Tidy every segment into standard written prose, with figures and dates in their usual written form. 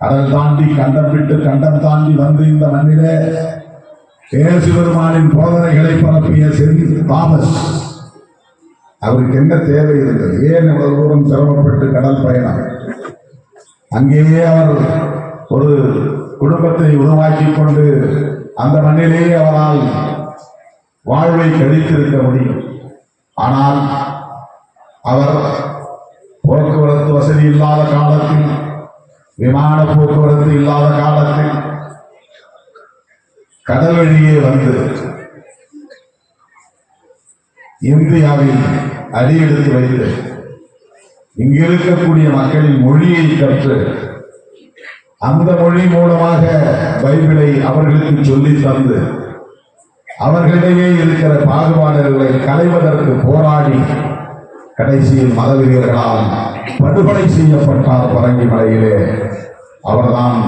கடல் தாண்டி கண்டம் விட்டு கண்டம் தாண்டி வந்து இந்த மண்ணிலே இயேசு பெருமானின் போதனைகளை பரப்பிய செயின்ட் தாமஸ் அவருக்கு என்ன தேவை இருந்தது? ஏன் இவ்வளவு தூரம் சிரமப்பட்டு கடல் பயணம்? அங்கேயே அவர் ஒரு குடும்பத்தை உருவாக்கி கொண்டு அந்த மண்ணிலேயே அவரால் வாழ்வை கழித்திருக்க முடியும். ஆனால் அவர் போக்குவரத்து வசதி இல்லாத காலத்தில், விமான போக்குவரத்து இல்லாத காலத்தில் கடல் வழியே வந்து இந்தியாவில் அடியெடுத்து வைத்து இங்கு இருக்கக்கூடிய மக்களின் மொழியை கற்று அந்த மொழி மூலமாக பைபிளை அவர்களுக்கு சொல்லி தந்து அவர்களிடையே இருக்கிற பாகுபாடுகளை களைவதற்கு போராடி கடைசியில் மதவெறியர்களால் படுகொலை செய்யப்பட்டார் பரங்கி மலையிலே. அவர்தான்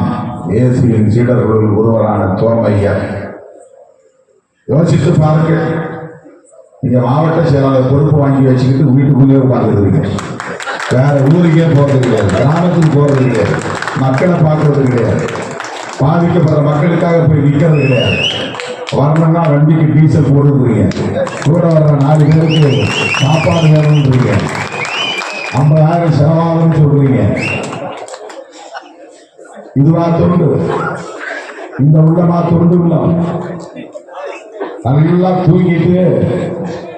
இயேசுவின் சீடர்களுள் ஒருவரான தோமையர். யோசித்து பாருங்கள், நீங்க மாவட்ட செயலாளர் பொறுப்பு வாங்கி வச்சுக்கிட்டு வீட்டுக்குள்ளே உட்கார்ந்துருக்கீங்க. வேற ஊருக்கே போறது கிடையாது, கிராமத்துக்கு போறது கிடையாது, மக்களை பார்க்கறது கிடையாது, பாதிக்கப்படுற மக்களுக்காக போய் நிற்கிறது கிடையாது. வரணும்னா வண்டிக்கு டீசல் போடுறீங்க, கூட வர்ற 4 பேருக்கு சாப்பாடு வேணும்ன்றீங்க, 50,000 செலவாகும்னு சொல்றீங்க. இதுவா தொண்டு? இந்த உள்ளமா தொண்டு உள்ளம்? நல்லா தூங்கிட்டு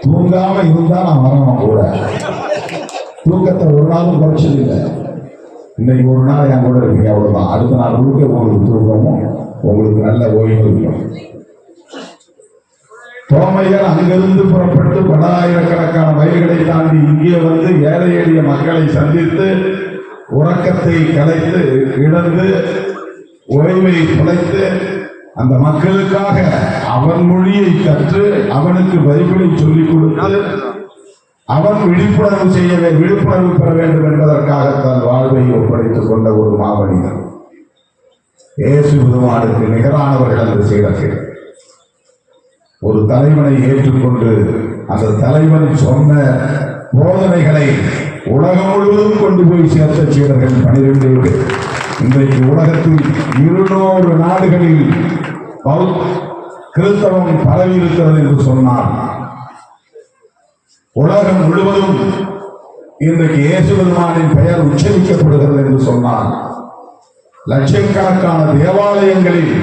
தூங்காம இருந்தா நான் வரணும் கூட. தூக்கத்தை ஒரு நாளும் குறைச்சது இல்லை. இன்னைக்கு ஒரு நாள் என் கூட இருக்கீங்க, அவ்வளவுதான். அடுத்த நாள் முழுக்க உங்களுக்கு தூக்கமும் உங்களுக்கு நல்ல ஓய்வு இருக்கும். தோமையர் அங்கிருந்து புறப்பட்டு பல ஆயிரக்கணக்கான மைல்களை தாண்டி இங்கே வந்து ஏழை எளிய மக்களை சந்தித்து உறக்கத்தை கலைத்து இழந்து ஓய்வை குலைத்து அந்த மக்களுக்காக அவன் மொழியை கற்று அவனுக்கு பைபிளை சொல்லிக் கொடுத்து அவன் விழிப்புணர்வு பெற வேண்டும் என்பதற்காக தன் வாழ்வை ஒப்படைத்துக் கொண்ட ஒரு மாமனிதர். இயேசு பெருமானுக்கு நிகரானவர்கள் என்று செய்தார்கள். ஒரு தலைவனை ஏற்றுக்கொண்டு அந்த தலைவன் சொன்ன போதனைகளை உலகம் முழுவதும் கொண்டு போய் சேர்த்த சீடர்கள் 12. இன்றைக்கு உலகத்தில் 200 நாடுகளில் கிறிஸ்தவம் பரவி இருக்கிறது என்று சொன்னார். உலகம் முழுவதும் இன்றைக்கு இயேசு பெருமானின் பெயர் உச்சரிக்கப்படுகிறது என்று சொன்னார். லட்சக்கணக்கான தேவாலயங்களில்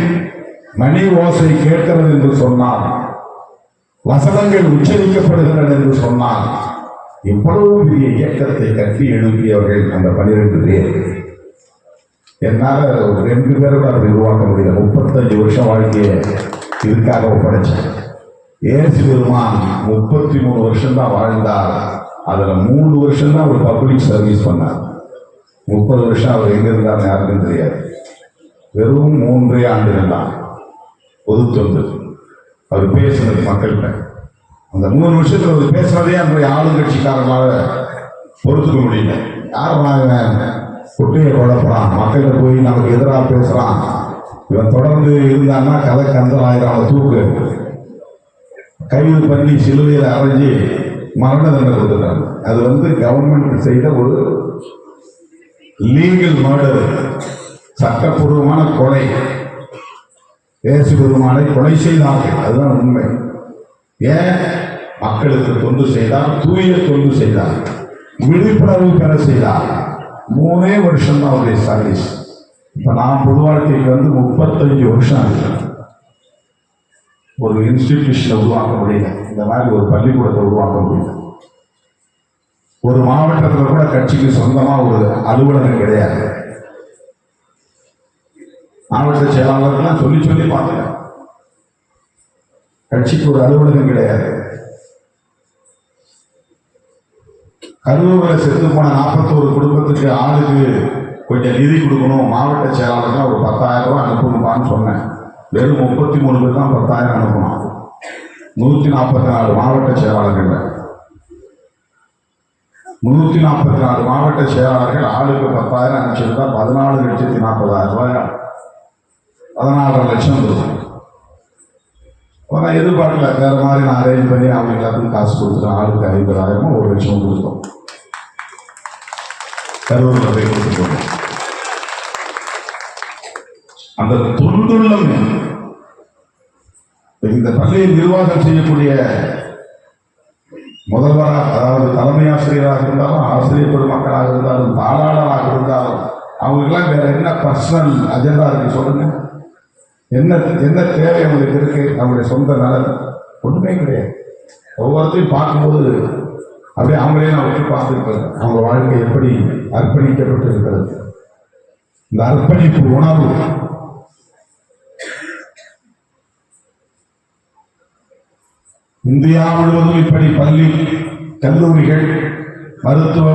மணி ஓசை கேட்கிறது என்று சொன்னார். வசனங்கள் உச்சரிக்கப்படுகின்றன என்று சொன்னார். இவ்வளவு பெரிய இயக்கத்தை கட்டி எழுப்பியவர்கள் அந்த 12 பேர். என்னால 2 பேரோட அதை உருவாக்க முடியல. 35 வருஷம் வாழ்க்கையை இதுக்காக ஒப்படைச்சேன். இயேசு பெருமான் 33 வருஷம் தான் வாழ்ந்தார். அதுல 3 வருஷம் தான் அவர் பப்ளிக் சர்வீஸ் பண்ணார். 30 வருஷம் அவர் எங்க இருந்தார் யாருக்கும் தெரியாது. வெறும் 3 ஆண்டுகள் தான் பொது தொண்டு அவர் பேசினது மக்கள்கிட்ட. அந்த 3 வருஷத்துல அவர் பேசுறதே அன்றைய ஆளுங்கட்சிக்காரங்களால பொறுத்துக்க முடியல. யார் குட்டையை குழப்பறான், மக்கள்கிட்ட போய் நமக்கு எதிராக பேசுறான், இவன் தொடர்ந்து இருந்தான்னா கதை கந்தலாயிரம் தூக்கு கைது பண்ணி சிலுவையில் அரைஞ்சி மரண தண்டனை கொடுத்துட்டாங்க. அது கவர்மெண்ட் செய்த ஒரு லீகல் மர்டர், சட்டப்பூர்வமான கொலை. இயேசு பெருமானை கொலை செய்தார்கள், அதுதான் உண்மை. ஏன்? மக்களுக்கு தொண்டு செய்தார், தூய தொண்டு செய்தார், விழிப்புணர்வு பெற செய்தார். 3 வருஷம் தான் அவருடைய சர்வீஸ். இப்ப நான் பொது வாழ்க்கைக்கு 35 வருஷம் ஆகுது. ஒரு இன்ஸ்டிடியூஷனை உருவாக்க முடியல, இந்த மாதிரி ஒரு பள்ளிக்கூடத்தை உருவாக்க முடியல. ஒரு மாவட்டத்தில் கூட கட்சிக்கு சொந்தமா ஒரு அலுவலகம் கிடையாது. மாவட்ட செயலாளர்கள்லாம் சொல்லி பார்த்துங்க, கட்சிக்கு ஒரு அலுவலகம் கிடையாது. கரூரில் செத்து போன 41 குடும்பத்துக்கு ஆளுக்கு கொஞ்சம் நிதி கொடுக்கணும், மாவட்ட செயலாளர்கள் ஒரு 10,000 ரூபாய் அனுப்பணுமான்னு சொன்னேன். வெறும் 33 பேர் தான் 10,000 அனுப்பணும். 144 மாவட்ட செயலாளர்கள், 144 மாவட்ட செயலாளர்கள் ஆளுக்கு 10,000 அனுப்பிச்சிருந்தா 14,40,000 ரூபாய், 14 லட்சம் இருக்கும். நான் எதிர்பார்க்கல, வேற மாதிரி நான் அரேஞ்ச் பண்ணி அவங்க எல்லாத்துக்கும் காசு கொடுத்துட்டேன். ஆளுக்கு 50,000 1 லட்சம் கொடுத்தோம். கரூரில் போய் கொடுத்துட்டு அந்த தொண்டுள்ளம் இந்த பள்ளியை நிர்வாகம் செய்யக்கூடிய முதல்வராக, அதாவது தலைமை ஆசிரியராக இருந்தாலும், ஆசிரியர் பெருமக்களாக இருந்தாலும், தாளாளராக இருந்தாலும், அவங்களுக்கெல்லாம் வேற என்ன பர்சனல் அஜெண்டா இருக்கு சொல்லுங்க? என்ன என்ன தேவை அவங்களுக்கு இருக்கு? நம்முடைய சொந்த நலன் ஒன்றுமே கிடையாது. ஒவ்வொருத்தையும் பார்க்கும்போது அப்படியே அவங்களே நான் விட்டு பார்த்துருப்பேன். அவங்க வாழ்க்கை எப்படி அர்ப்பணிக்கப்பட்டு இருக்கிறது. இந்த அர்ப்பணிப்பு உணர்வு இந்தியா முழுவதும் இப்படி பள்ளி, கல்லூரிகள், மருத்துவ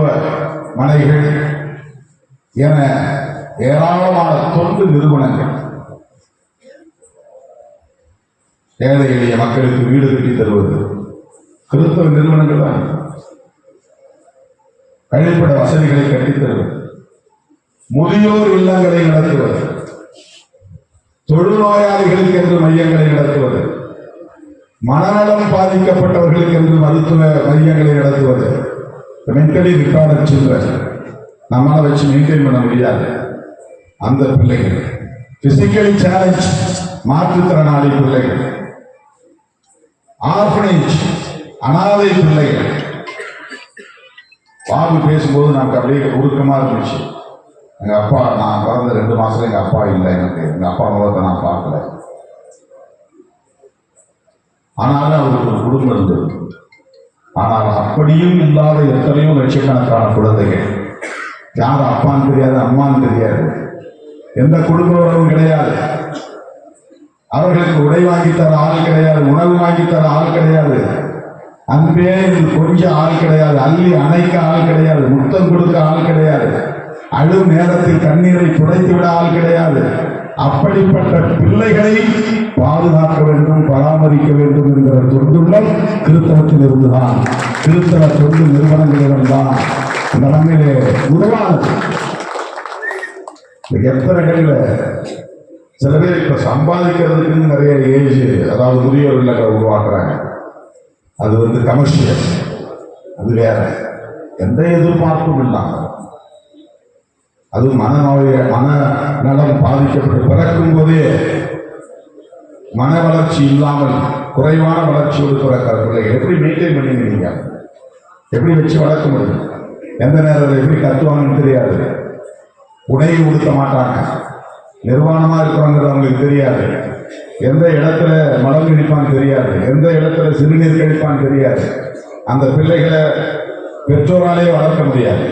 மனைகள் என ஏராளமான தொண்டு நிறுவனங்கள் ஏழை எளிய மக்களுக்கு வீடு கட்டி தருவது கிறிஸ்தவ நிறுவனங்கள் தான். கழிப்பிட வசதிகளை கட்டித் தருவது, முதியோர் இல்லங்களை நடத்துவது, தொழுநோயாளிகளுக்கு என்று மையங்களை நடத்துவது, மனநலம் பாதிக்கப்பட்டவர்களுக்கு என்று மருத்துவ மையங்களை நடத்துவது. மென்டலி ரிட்டார்டட் சில்ட்ரன் நம்மளால வச்சு மெயின்டைன் பண்ண முடியாது. அந்த பிள்ளைகள், பிசிக்கலி சேலஞ்ச் மாற்றுத்திறனாளி பிள்ளைகள், ஆர்ஃபனேஜ் அனாதை பிள்ளைகள். பாபு பேசும்போது நமக்கு அப்படியே உருக்கமா இருந்துச்சு. எங்க அப்பா, நான் பிறந்த 2 மாசத்துல எங்க அப்பா இல்லை, எனக்கு எங்க அப்பா முகத்தை நான் பார்க்கல. ஆனாலும் அவருக்கு ஒரு குடும்பம் இருந்தது. ஆனால் அப்படியும் இல்லாத எத்தனையோ லட்சக்கணக்கான குழந்தைகள், யார் அப்பான்னு தெரியாது, அம்மான்னு தெரியாது, எந்த குடும்ப உறவும் கிடையாது, அவர்களுக்கு உடை வாங்கி தர ஆள் கிடையாது, உணவு வாங்கி தர ஆள் கிடையாது, அன்பே கொஞ்சம் ஆள் கிடையாது, அள்ளி அணைக்க ஆள் கிடையாது, முத்தம் கொடுக்க ஆள் கிடையாது, அழும் நேரத்தில் கண்ணீரை துடைத்து விட ஆள் கிடையாது. அப்படிப்பட்ட பிள்ளைகளை பாதுகாக்க வேண்டும், பராமரிக்க வேண்டும் என்கிற தொண்டுள்ளம் கிறிஸ்தவத்தில் இருந்துதான், கிறிஸ்தவ தொண்டு நிறுவனங்களிடம்தான் இந்த நம்மிலே உருவானது. எத்தனை இடங்கள சில பேர் இப்ப சம்பாதிக்கிறதுக்குன்னு நிறைய ஏஜ், அதாவது முதியோர் இல்லங்களை உருவாக்குறாங்க. அது கமர்ஷியல், அது வேற, எந்த எதிர்பார்ப்பும் இல்லாமல், அது மனநலம் பாதிக்கப்பட்டு பிறக்கும் போதே மன வளர்ச்சி இல்லாமல் குறைவான வளர்ச்சியோடு பிறக்கிற பிள்ளைகள் எப்படி மெயின்டைன் பண்ணிக்கிறீங்க? எப்படி வச்சு வளர்க்க முடியும்? எந்த நேரத்தில் எப்படி கத்துவாங்கன்னு தெரியாது, உடையை உடுத்த மாட்டாங்க, நிர்வாணமா இருக்கிறவங்க அவங்களுக்கு தெரியாது, எந்த இடத்துல மலம் கழிப்பான்னு தெரியாது, எந்த இடத்துல சிறுநீர் கழிப்பான்னு தெரியாது. அந்த பிள்ளைகளை பெற்றோராலே வளர்க்க முடியாது.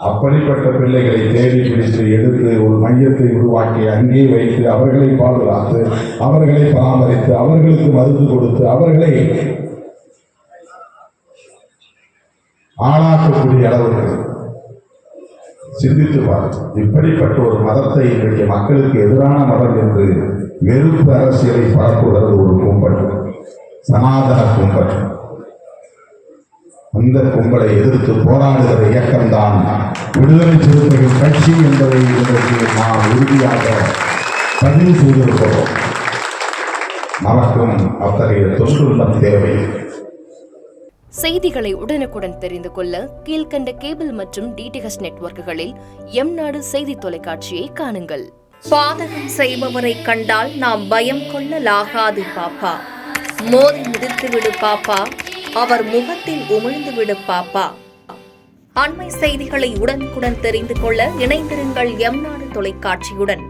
அப்படிப்பட்ட பிள்ளைகளை தேடி பிடித்து எடுத்து ஒரு மையத்தை உருவாக்கி அங்கே வைத்து அவர்களை பாதுகாத்து, அவர்களை பராமரித்து, அவர்களுக்கு மருந்து கொடுத்து, அவர்களை ஆளாக்கக்கூடிய அளவுக்கு சிந்தித்து பார்த்து, இப்படிப்பட்ட ஒரு மதத்தை இன்றைக்கு மக்களுக்கு எதிரான மதம் என்று வெறுப்பு அரசியலை பரப்புகிறது ஒரு கும்பல், சனாதன கும்பல். அந்த கும்பலை எதிர்த்து போராடுகிற இயக்கம்தான் விடுதலை சிறுத்தைகள் கட்சி என்பதை இன்றைக்கு நாம் உறுதியாக பதிவு செய்திருக்கிறோம். நமக்கும் அத்தகைய தொண்டுள்ளம் தேவை. செய்திகளை உடனுக்குடன் தெரிந்து கொள்ள கீழ்கண்ட கேபிள் மற்றும் டிடிஹெச் நெட்வொர்க்குகளில் எம்நாடு செய்தி தொலைக்காட்சியை காணுங்கள். பாதகம் செய்பவரை கண்டால் நாம் பயம் கொள்ளலாகாது பாப்பா. மோதி மிதித்து விடு பாப்பா, அவர் முகத்தில் உமிழ்ந்து விடு பாப்பா. அண்மை செய்திகளை உடனுக்குடன் தெரிந்து கொள்ள இணைந்திருங்கள் எம்நாடு தொலைக்காட்சியுடன்.